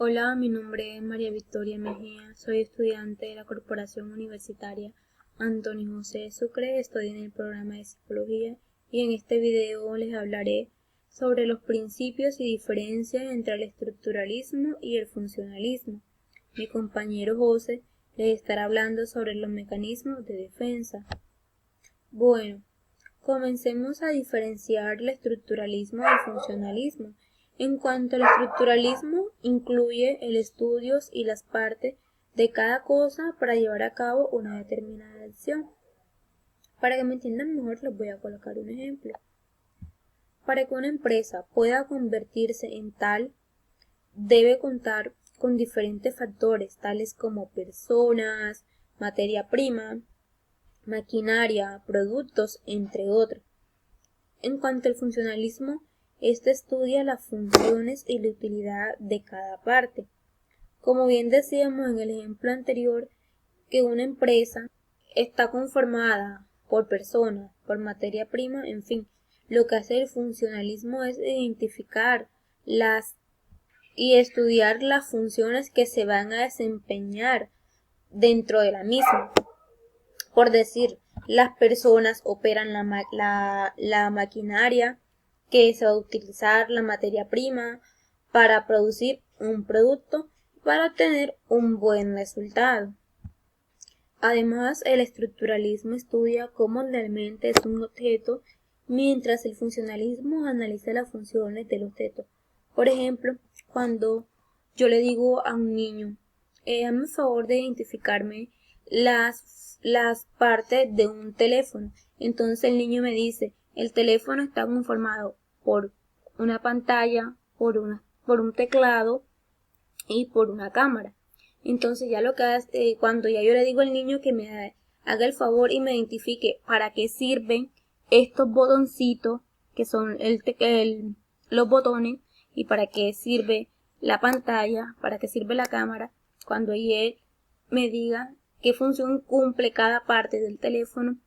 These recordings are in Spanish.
Hola, mi nombre es María Victoria Mejía, soy estudiante de la Corporación Universitaria Antonio José Sucre, estoy en el programa de Psicología y en este video les hablaré sobre los principios y diferencias entre el estructuralismo y el funcionalismo. Mi compañero José les estará hablando sobre los mecanismos de defensa. Bueno, comencemos a diferenciar el estructuralismo del funcionalismo. En cuanto al estructuralismo, incluye el estudio y las partes de cada cosa para llevar a cabo una determinada acción. Para que me entiendan mejor, les voy a colocar un ejemplo. Para que una empresa pueda convertirse en tal, debe contar con diferentes factores, tales como personas, materia prima, maquinaria, productos, entre otros. En cuanto al funcionalismo, este estudia las funciones y la utilidad de cada parte. Como bien decíamos en el ejemplo anterior, que una empresa está conformada por personas, por materia prima, en fin. Lo que hace el funcionalismo es identificar y estudiar las funciones que se van a desempeñar dentro de la misma. Por decir, las personas operan la maquinaria que se va a utilizar, la materia prima, para producir un producto, para obtener un buen resultado. Además, el estructuralismo estudia cómo realmente es un objeto, mientras el funcionalismo analiza las funciones del objeto. Por ejemplo, cuando yo le digo a un niño, hazme el favor de identificarme las partes de un teléfono. Entonces el niño me dice, el teléfono está conformado por una pantalla, por un teclado y por una cámara. Entonces ya lo que hace, cuando ya yo le digo al niño que me haga el favor y me identifique para qué sirven estos botoncitos, que son los botones, y para qué sirve la pantalla, para qué sirve la cámara, cuando él me diga qué función cumple cada parte del teléfono,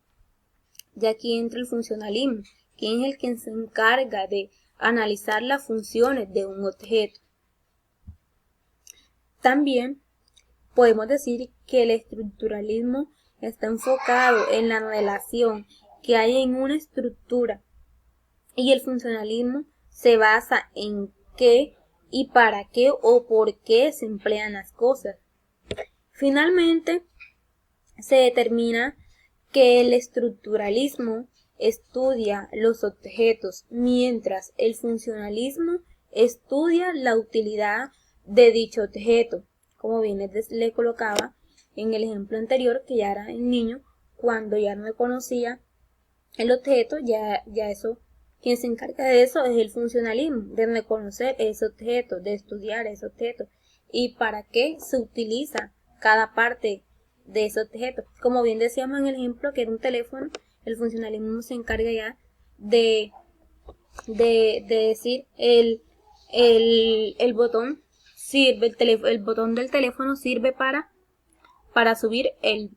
ya aquí entra el funcionalismo, quien es el que se encarga de analizar las funciones de un objeto. También podemos decir que el estructuralismo está enfocado en la relación que hay en una estructura y el funcionalismo se basa en qué y para qué o por qué se emplean las cosas. Finalmente, se determina que el estructuralismo estudia los objetos, mientras el funcionalismo estudia la utilidad de dicho objeto. Como bien le colocaba en el ejemplo anterior, que ya era el niño, cuando ya no conocía el objeto, ya eso, quien se encarga de eso es el funcionalismo, de reconocer ese objeto, de estudiar ese objeto y para qué se utiliza cada parte de ese objeto. Como bien decíamos en el ejemplo que era un teléfono, el funcionalismo se encarga ya de decir el botón sirve, el botón del teléfono sirve para subir el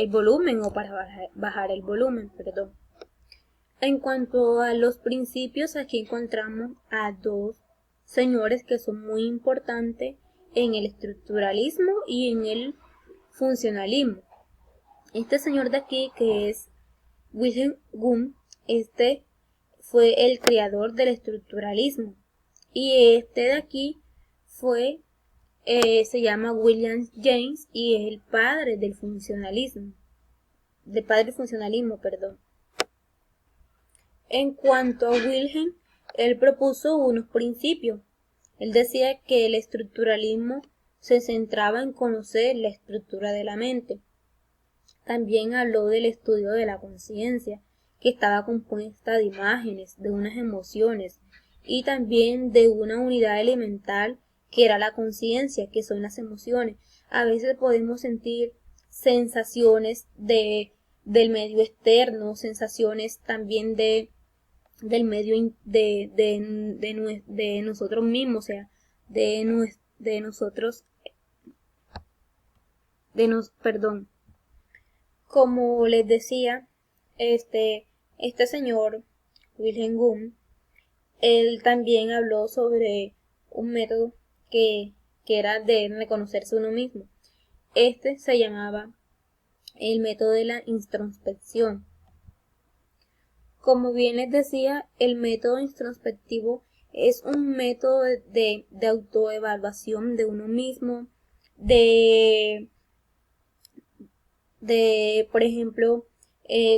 volumen o para bajar el volumen, perdón. En cuanto a los principios, aquí encontramos a dos señores que son muy importantes en el estructuralismo y en el funcionalismo. Este señor de aquí, que es Wilhelm Wundt, este fue el creador del estructuralismo. Y este de aquí se llama William James y es el padre del funcionalismo. Perdón. En cuanto a Wilhelm, él propuso unos principios. Él decía que el estructuralismo se centraba en conocer la estructura de la mente. También habló del estudio de la conciencia, que estaba compuesta de imágenes, de unas emociones y también de una unidad elemental que era la conciencia, que son las emociones. A veces podemos sentir sensaciones del medio externo, sensaciones también del medio de nosotros mismos, o sea, de nosotros, perdón. Como les decía, este señor, Wilhelm Wundt, él también habló sobre un método que que era de reconocerse uno mismo. Este se llamaba el método de la introspección. Como bien les decía, el método introspectivo es un método de autoevaluación de uno mismo, de por ejemplo,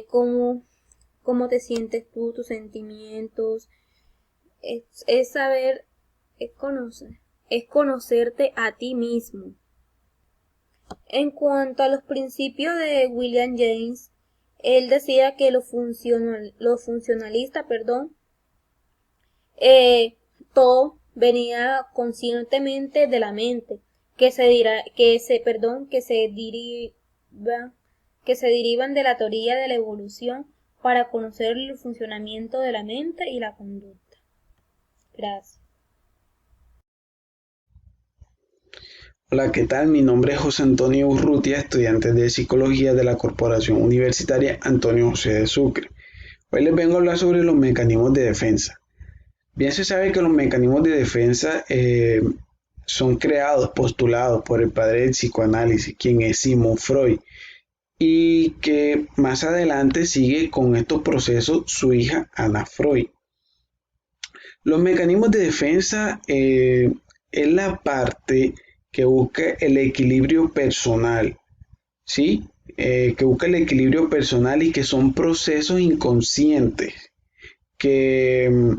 cómo te sientes tú, tus sentimientos, es saber, es conocerte a ti mismo. En cuanto a los principios de William James, él decía que los funcionalistas, todo venía conscientemente de la mente, que se derivan de la teoría de la evolución para conocer el funcionamiento de la mente y la conducta. Gracias. Hola, ¿qué tal? Mi nombre es José Antonio Urrutia, estudiante de Psicología de la Corporación Universitaria Antonio José de Sucre. Hoy les vengo a hablar sobre los mecanismos de defensa. Bien se sabe que los mecanismos de defensa son creados, postulados por el padre del psicoanálisis, quien es Sigmund Freud, y que más adelante sigue con estos procesos su hija Anna Freud. Los mecanismos de defensa es la parte que busca el equilibrio personal, ¿sí? Que busca el equilibrio personal y que son procesos inconscientes que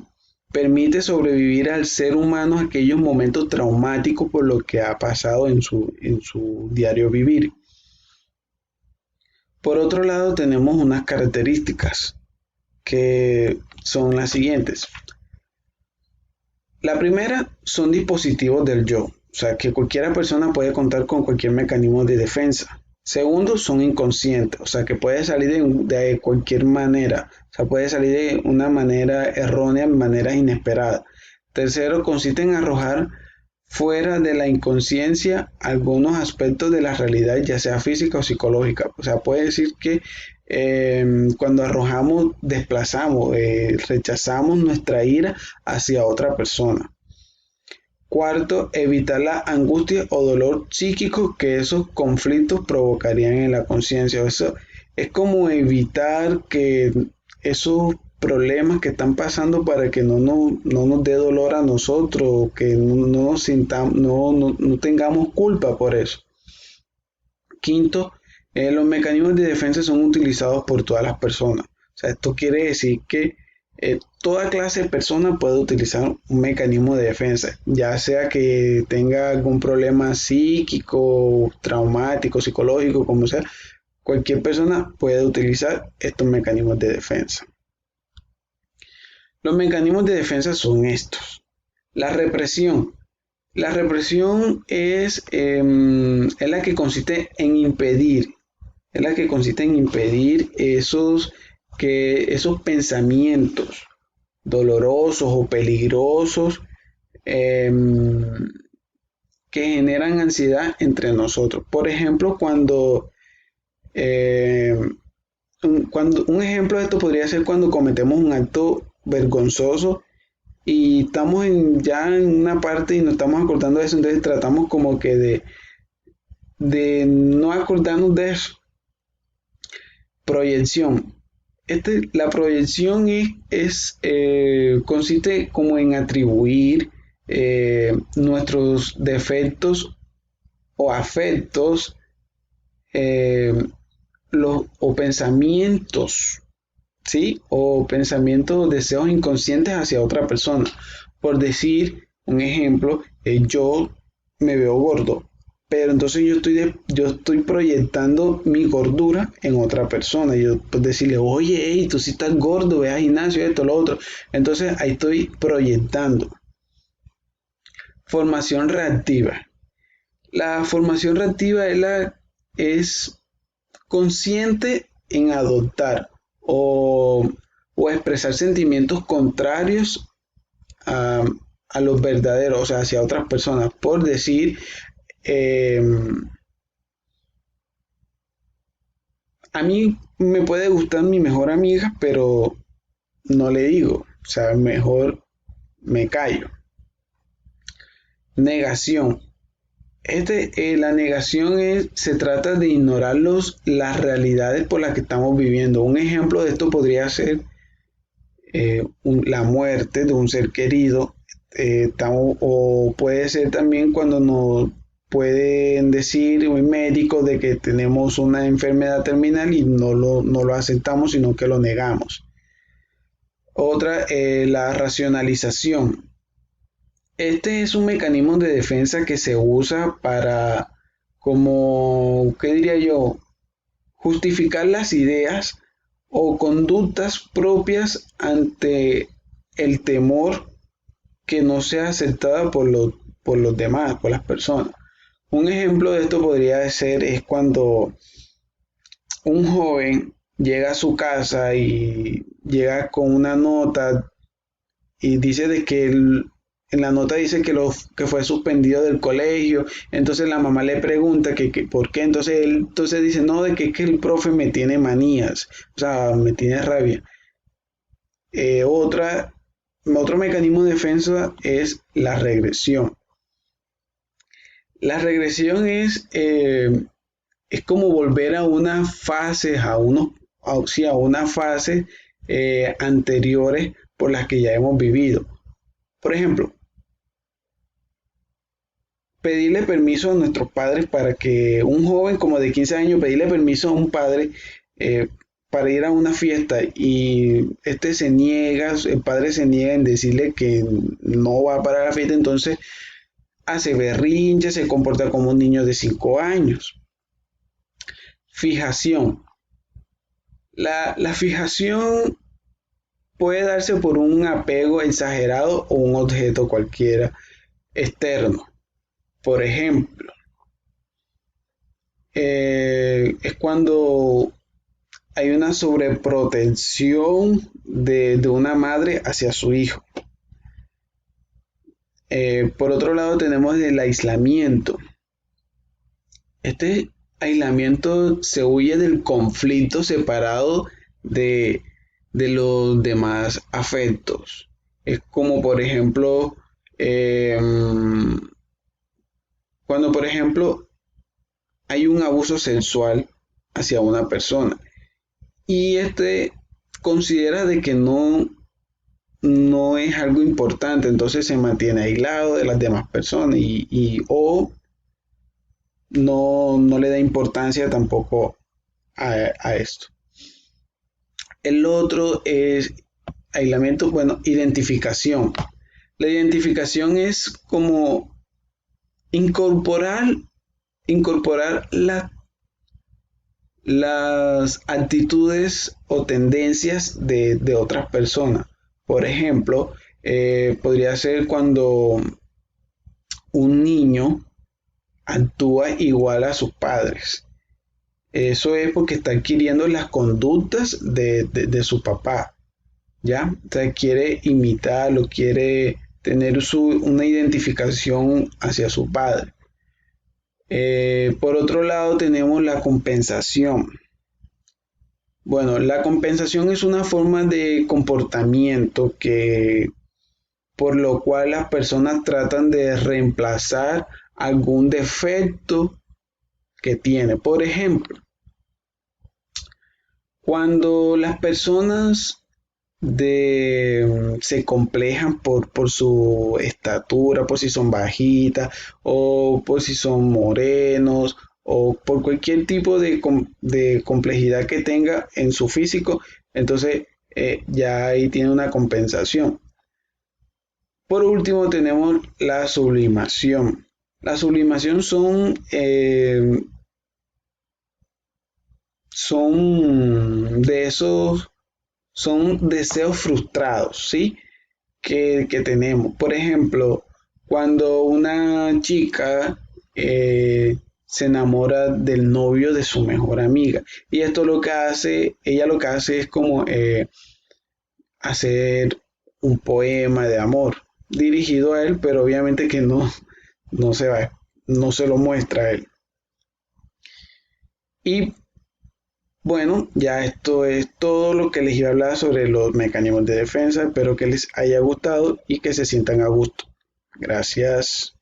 permite sobrevivir al ser humano aquellos momentos traumáticos por lo que ha pasado en su diario vivir. Por otro lado, tenemos unas características que son las siguientes. La primera son dispositivos del yo, o sea que cualquiera persona puede contar con cualquier mecanismo de defensa. Segundo, son inconscientes, o sea que puede salir de cualquier manera, o sea puede salir de una manera errónea, maneras inesperadas. Tercero, consiste en arrojar fuera de la inconsciencia algunos aspectos de la realidad, ya sea física o psicológica. O sea, puede decir que cuando arrojamos, desplazamos, rechazamos nuestra ira hacia otra persona. Cuarto, evitar la angustia o dolor psíquico que esos conflictos provocarían en la conciencia. Eso es como evitar que esos problemas que están pasando para que no nos dé dolor a nosotros, que no nos sintamos, no tengamos culpa por eso. Quinto, los mecanismos de defensa son utilizados por todas las personas. O sea, esto quiere decir que toda clase de persona puede utilizar un mecanismo de defensa, ya sea que tenga algún problema psíquico, traumático, psicológico, como sea. Cualquier persona puede utilizar estos mecanismos de defensa. Los mecanismos de defensa son estos. La represión. La represión es la que consiste en impedir, esos pensamientos dolorosos o peligrosos eh, que generan ansiedad entre nosotros. Por ejemplo, eh, un ejemplo de esto podría ser cuando cometemos un acto vergonzoso y estamos ya en una parte y nos estamos acordando de eso, entonces tratamos como que de no acordarnos de eso. Proyección. La proyección consiste como en atribuir nuestros defectos o afectos eh, o pensamientos, ¿sí? O pensamientos, deseos inconscientes hacia otra persona. Por decir un ejemplo, yo me veo gordo, pero entonces yo estoy proyectando mi gordura en otra persona. Yo pues decirle, oye, hey, tú sí estás gordo, ve al gimnasio, esto, lo otro. Entonces ahí estoy proyectando. Formación reactiva. La formación reactiva es consciente en adoptar o expresar sentimientos contrarios a, a los verdaderos, o sea, hacia otras personas. Por decir, eh, a mí me puede gustar mi mejor amiga, pero no le digo, o sea, mejor me callo. Negación. La negación se trata de ignorar las realidades por las que estamos viviendo. Un ejemplo de esto podría ser la muerte de un ser querido, o puede ser también cuando nos pueden decir un médico de que tenemos una enfermedad terminal y no lo aceptamos, sino que lo negamos. Otra, la racionalización. Este es un mecanismo de defensa que se usa para, como, ¿qué diría yo? Justificar las ideas o conductas propias ante el temor que no sea aceptada por los demás, por las personas. Un ejemplo de esto podría ser es cuando un joven llega a su casa y llega con una nota y dice de que en la nota dice que fue suspendido del colegio. Entonces la mamá le pregunta que por qué. Entonces él dice, no, de que el profe me tiene manías, o sea, me tiene rabia. Eh, otra, Otro mecanismo de defensa es la regresión. La regresión es como volver a una fase, a una fase anteriores por las que ya hemos vivido. Por ejemplo, pedirle permiso a nuestros padres para que un joven como de 15 años, pedirle permiso a un padre eh, para ir a una fiesta y el padre se niega en decirle que no va para la fiesta, entonces hace berrinche, se comporta como un niño de 5 años. Fijación. La fijación puede darse por un apego exagerado o un objeto cualquiera externo. Por ejemplo, es cuando hay una sobreprotección de una madre hacia su hijo. Por otro lado tenemos el aislamiento. Este aislamiento se huye del conflicto separado de, de los demás afectos. Es como por ejemplo, cuando por ejemplo hay un abuso sexual hacia una persona y este considera de que no es algo importante, entonces se mantiene aislado de las demás personas o no le da importancia tampoco a esto. El otro es aislamiento, bueno, identificación. La identificación es como incorporar, incorporar las actitudes o tendencias de otras personas. Por ejemplo, podría ser cuando un niño actúa igual a sus padres. Eso es porque está adquiriendo las conductas de su papá, ¿ya? O sea, quiere imitarlo, quiere tener una identificación hacia su padre. Por otro lado, tenemos la compensación. Bueno, la compensación es una forma de comportamiento por lo cual las personas tratan de reemplazar algún defecto que tiene. Por ejemplo, cuando las personas se complejan por su estatura, por si son bajitas o por si son morenos o por cualquier tipo de complejidad que tenga en su físico, entonces ya ahí tiene una compensación. Por último tenemos la sublimación. La sublimación son deseos frustrados, ¿sí? Que tenemos. Por ejemplo, cuando una chica se enamora del novio de su mejor amiga. Y esto ella lo que hace es como hacer un poema de amor dirigido a él, pero obviamente que no no se lo muestra a él. Y bueno, ya esto es todo lo que les iba a hablar sobre los mecanismos de defensa. Espero que les haya gustado y que se sientan a gusto. Gracias.